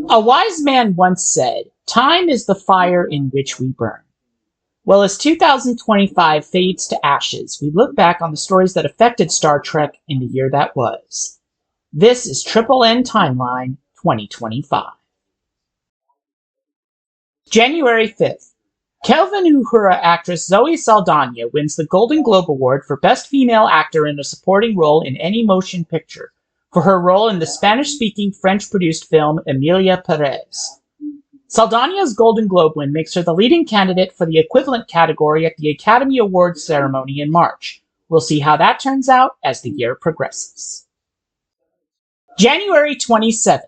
A wise man once said, "Time is the fire in which we burn." Well, as 2025 fades to ashes, we look back on the stories that affected Star Trek in the year that was. This is Triple N Timeline 2025. January 5th. Kelvin Uhura actress Zoe Saldana wins the Golden Globe Award for Best Female Actor in a Supporting Role in Any Motion Picture for her role in the Spanish-speaking French-produced film Emilia Perez. Saldana's Golden Globe win makes her the leading candidate for the equivalent category at the Academy Awards ceremony in March. We'll see how that turns out as the year progresses. January 27th.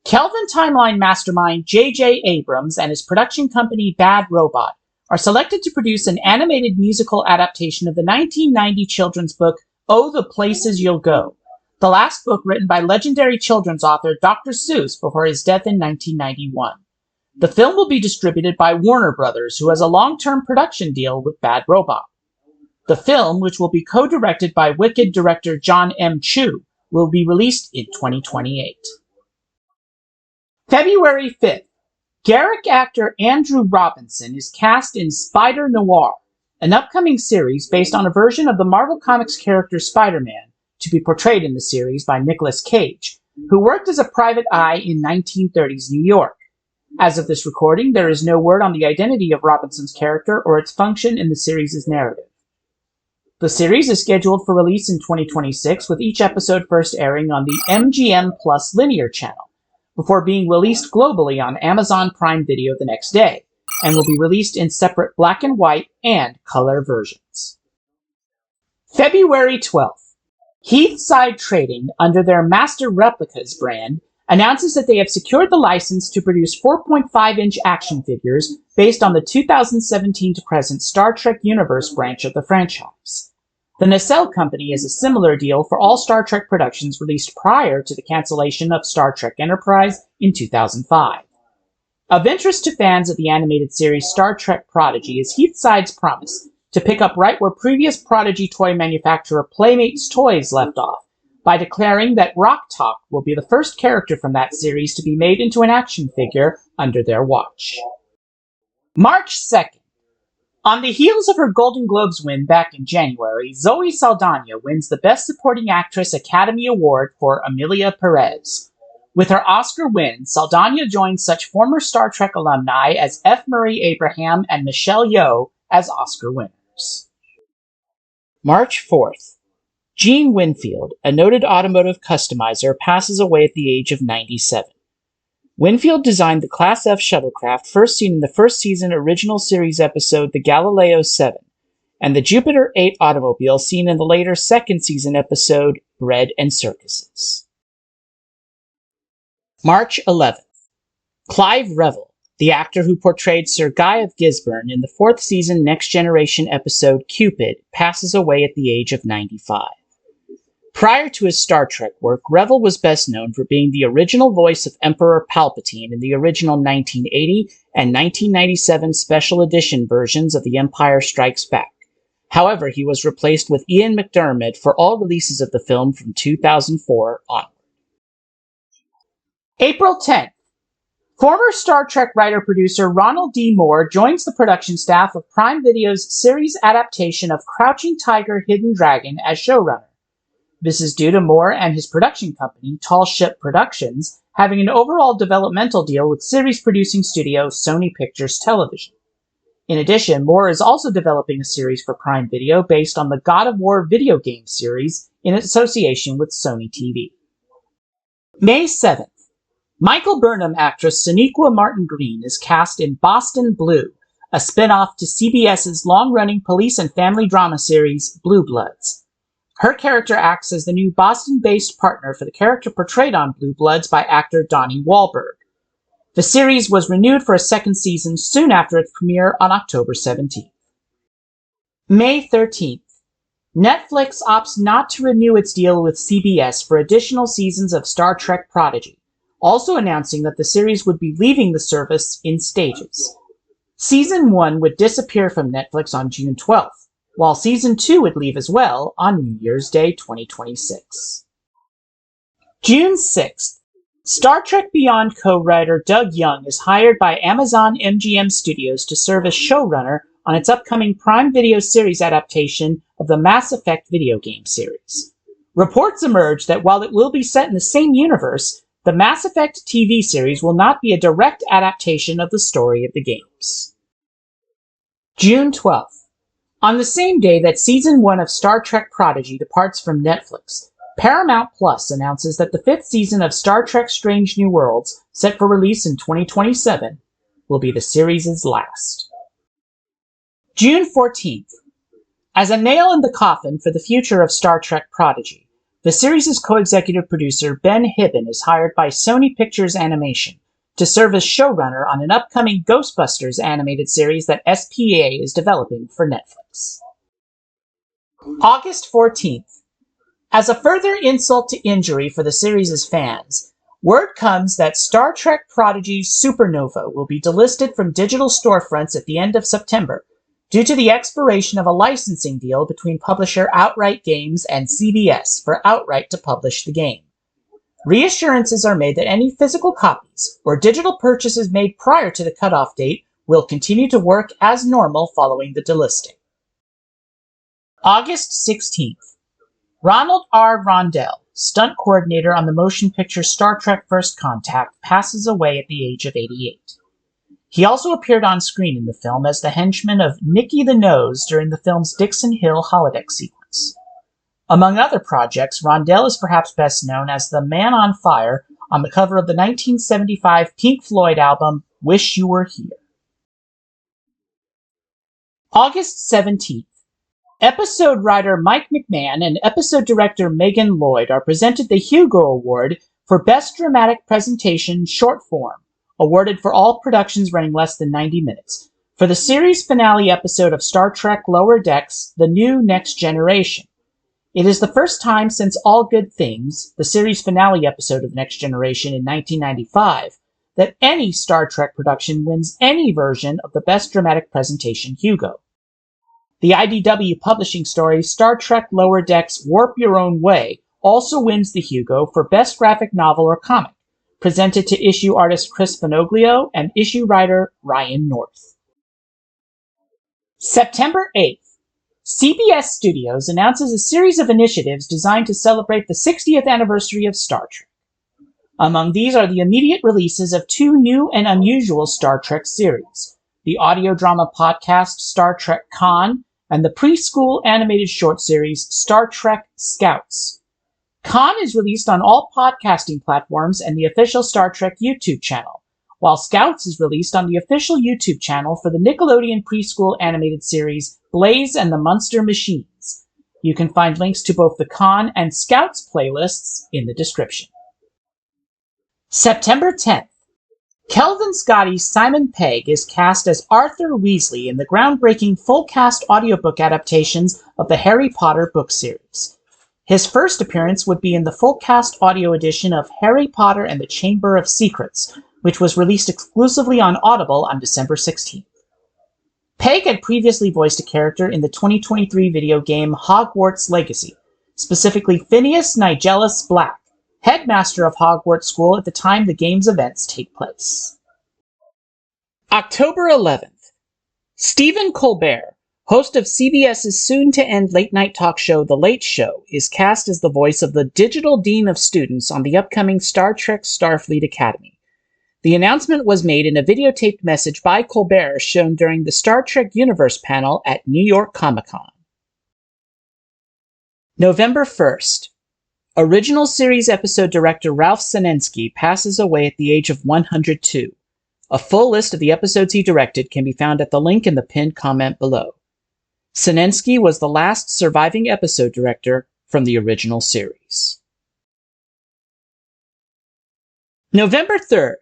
Kelvin Timeline mastermind J.J. Abrams and his production company Bad Robot are selected to produce an animated musical adaptation of the 1990 children's book Oh, the Places You'll Go, the last book written by legendary children's author Dr. Seuss before his death in 1991. The film will be distributed by Warner Brothers, who has a long-term production deal with Bad Robot. The film, which will be co-directed by Wicked director John M. Chu, will be released in 2028. February 5th. Garrick actor Andrew Robinson is cast in Spider Noir, an upcoming series based on a version of the Marvel Comics character Spider-Man, to be portrayed in the series by Nicolas Cage, who worked as a private eye in 1930s New York. As of this recording, there is no word on the identity of Robinson's character or its function in the series' narrative. The series is scheduled for release in 2026, with each episode first airing on the MGM Plus linear channel, before being released globally on Amazon Prime Video the next day, and will be released in separate black and white and color versions. February 12th. Heathside Trading, under their Master Replicas brand, announces that they have secured the license to produce 4.5-inch action figures based on the 2017 to present Star Trek Universe branch of the franchise. The Nacelle Company has a similar deal for all Star Trek productions released prior to the cancellation of Star Trek Enterprise in 2005. Of interest to fans of the animated series Star Trek Prodigy is Heathside's promise to pick up right where previous Prodigy toy manufacturer Playmates Toys left off, by declaring that Rock Talk will be the first character from that series to be made into an action figure under their watch. March 2nd. On the heels of her Golden Globes win back in January, Zoe Saldana wins the Best Supporting Actress Academy Award for Emilia Perez. With her Oscar win, Saldana joins such former Star Trek alumni as F. Murray Abraham and Michelle Yeoh as Oscar winners. March 4th. Gene Winfield, a noted automotive customizer, passes away at the age of 97. Winfield designed the Class F shuttlecraft first seen in the first season original series episode The Galileo 7, and the Jupiter 8 automobile seen in the later second season episode Bread and Circuses. March 11th. Clive Revill, the actor who portrayed Sir Guy of Gisborne in the fourth season Next Generation episode Cupid, passes away at the age of 95. Prior to his Star Trek work, Revill was best known for being the original voice of Emperor Palpatine in the original 1980 and 1997 special edition versions of The Empire Strikes Back. However, he was replaced with Ian McDiarmid for all releases of the film from 2004 onward. April 10th. Former Star Trek writer-producer Ronald D. Moore joins the production staff of Prime Video's series adaptation of Crouching Tiger, Hidden Dragon as showrunner. This is due to Moore and his production company, Tall Ship Productions, having an overall developmental deal with series-producing studio Sony Pictures Television. In addition, Moore is also developing a series for Prime Video based on the God of War video game series in association with Sony TV. May 7th. Michael Burnham actress Sonequa Martin Green is cast in Boston Blue, a spin-off to CBS's long-running police and family drama series Blue Bloods. Her character acts as the new Boston-based partner for the character portrayed on Blue Bloods by actor Donnie Wahlberg. The series was renewed for a second season soon after its premiere on October 17th. May 13th. Netflix opts not to renew its deal with CBS for additional seasons of Star Trek Prodigy, also announcing that the series would be leaving the service in stages. Season 1 would disappear from Netflix on June 12th, while Season 2 would leave as well on New Year's Day 2026. June 6th. Star Trek Beyond co-writer Doug Young is hired by Amazon MGM Studios to serve as showrunner on its upcoming Prime Video series adaptation of the Mass Effect video game series. Reports emerge that while it will be set in the same universe, the Mass Effect TV series will not be a direct adaptation of the story of the games. June 12th. On the same day that Season 1 of Star Trek Prodigy departs from Netflix, Paramount Plus announces that the 5th season of Star Trek Strange New Worlds, set for release in 2027, will be the series' last. June 14th. As a nail in the coffin for the future of Star Trek Prodigy, the series' co-executive producer Ben Hibben is hired by Sony Pictures Animation to serve as showrunner on an upcoming Ghostbusters animated series that SPA is developing for Netflix. August 14th. As a further insult to injury for the series' fans, word comes that Star Trek Prodigy's Supernova will be delisted from digital storefronts at the end of September due to the expiration of a licensing deal between publisher Outright Games and CBS for Outright to publish the game. Reassurances are made that any physical copies or digital purchases made prior to the cutoff date will continue to work as normal following the delisting. August 16th. Ronald R. Rondell, stunt coordinator on the motion picture Star Trek First Contact, passes away at the age of 88. He also appeared on screen in the film as the henchman of Nicky the Nose during the film's Dixon Hill holodeck sequence. Among other projects, Rondell is perhaps best known as the Man on Fire on the cover of the 1975 Pink Floyd album Wish You Were Here. August 17th. Episode writer Mike McMahon and episode director Megan Lloyd are presented the Hugo Award for Best Dramatic Presentation Short Form, awarded for all productions running less than 90 minutes, for the series finale episode of Star Trek Lower Decks, The New Next Generation. It is the first time since All Good Things, the series finale episode of Next Generation in 1995, that any Star Trek production wins any version of the Best Dramatic Presentation Hugo. The IDW publishing story Star Trek Lower Decks Warp Your Own Way also wins the Hugo for Best Graphic Novel or Comic, presented to issue artist Chris Finoglio and issue writer Ryan North. September 8th. CBS Studios announces a series of initiatives designed to celebrate the 60th anniversary of Star Trek. Among these are the immediate releases of 2 new and unusual Star Trek series, the audio drama podcast Star Trek Con, and the preschool animated short series Star Trek Scouts. Con is released on all podcasting platforms and the official Star Trek YouTube channel, while Scouts is released on the official YouTube channel for the Nickelodeon preschool animated series Blaze and the Munster Machines. You can find links to both the Con and Scouts playlists in the description. September 10th. Kelvin Scotty's Simon Pegg is cast as Arthur Weasley in the groundbreaking full-cast audiobook adaptations of the Harry Potter book series. His first appearance would be in the full-cast audio edition of Harry Potter and the Chamber of Secrets, which was released exclusively on Audible on December 16th. Pegg had previously voiced a character in the 2023 video game Hogwarts Legacy, specifically Phineas Nigellus Black, headmaster of Hogwarts School at the time the game's events take place. October 11th. Stephen Colbert, host of CBS's soon-to-end late-night talk show The Late Show, is cast as the voice of the digital dean of students on the upcoming Star Trek Starfleet Academy. The announcement was made in a videotaped message by Colbert shown during the Star Trek Universe panel at New York Comic-Con. November 1st. Original series episode director Ralph Senensky passes away at the age of 102. A full list of the episodes he directed can be found at the link in the pinned comment below. Senensky was the last surviving episode director from the original series. November 3rd.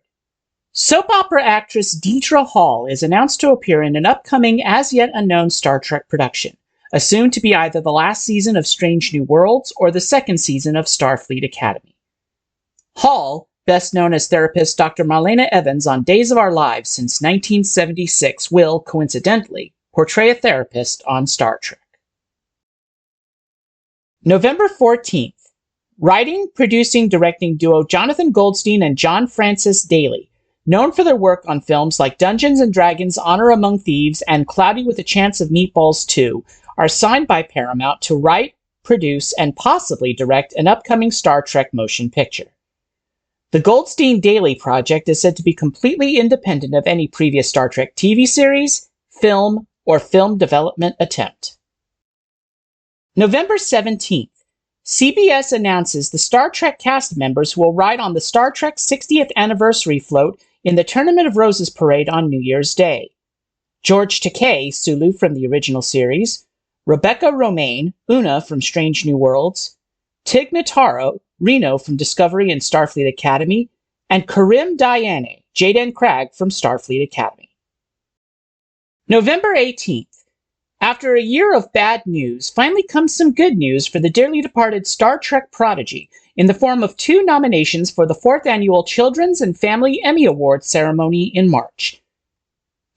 Soap opera actress Deidre Hall is announced to appear in an upcoming as-yet-unknown Star Trek production, assumed to be either the last season of Strange New Worlds or the second season of Starfleet Academy. Hall, best known as therapist Dr. Marlena Evans on Days of Our Lives since 1976, will, coincidentally, portray a therapist on Star Trek. November 14th. Writing, producing, directing duo Jonathan Goldstein and John Francis Daly, known for their work on films like Dungeons & Dragons, Honor Among Thieves, and Cloudy with a Chance of Meatballs 2, are signed by Paramount to write, produce, and possibly direct an upcoming Star Trek motion picture. The Goldstein-Daly project is said to be completely independent of any previous Star Trek TV series, film, or film development attempt. November 17th, CBS announces the Star Trek cast members who will ride on the Star Trek 60th anniversary float in the Tournament of Roses parade on New Year's Day. George Takei, Sulu from the original series, Rebecca Romaine, Una from Strange New Worlds, Tig Notaro, Reno from Discovery and Starfleet Academy, and Karim Diane, Jaden Cragg from Starfleet Academy. November 18th. After a year of bad news, finally comes some good news for the dearly departed Star Trek prodigy in the form of 2 nominations for the 4th annual Children's and Family Emmy Awards ceremony in March.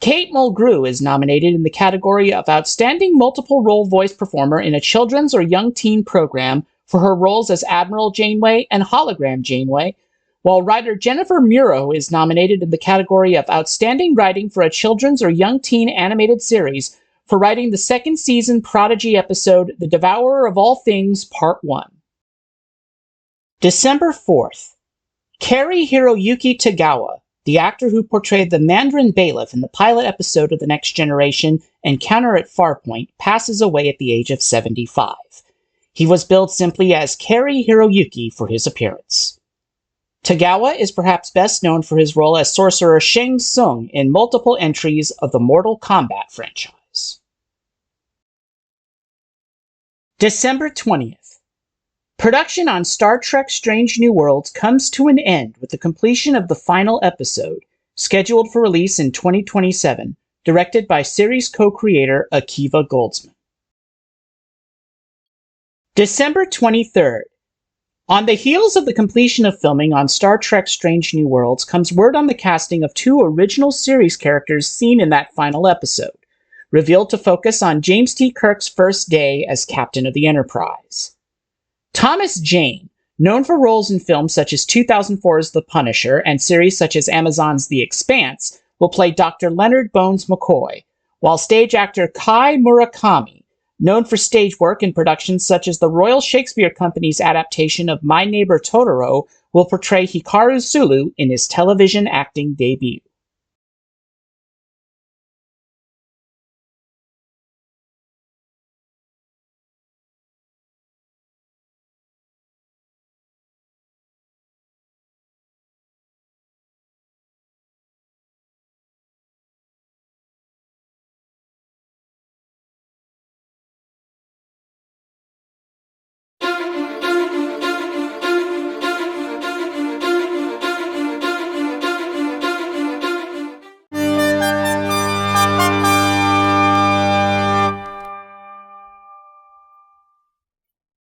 Kate Mulgrew is nominated in the category of Outstanding Multiple Role Voice Performer in a Children's or Young Teen Program for her roles as Admiral Janeway and Hologram Janeway, while writer Jennifer Muro is nominated in the category of Outstanding Writing for a Children's or Young Teen Animated Series for writing the 2nd season Prodigy episode The Devourer of All Things Part 1. December 4th. Cary Hiroyuki Tagawa, the actor who portrayed the Mandarin Bailiff in the pilot episode of The Next Generation Encounter at Farpoint, passes away at the age of 75. He was billed simply as Cary Hiroyuki for his appearance. Tagawa is perhaps best known for his role as Sorcerer Shang Tsung in multiple entries of the Mortal Kombat franchise. December 20th. Production on Star Trek Strange New Worlds comes to an end with the completion of the final episode, scheduled for release in 2027, directed by series co-creator Akiva Goldsman. December 23rd. On the heels of the completion of filming on Star Trek Strange New Worlds comes word on the casting of 2 original series characters seen in that final episode, revealed to focus on James T. Kirk's first day as Captain of the Enterprise. Thomas Jane, known for roles in films such as 2004's The Punisher and series such as Amazon's The Expanse, will play Dr. Leonard Bones McCoy, while stage actor Kai Murakami, known for stage work in productions such as the Royal Shakespeare Company's adaptation of My Neighbor Totoro, will portray Hikaru Sulu in his television acting debut.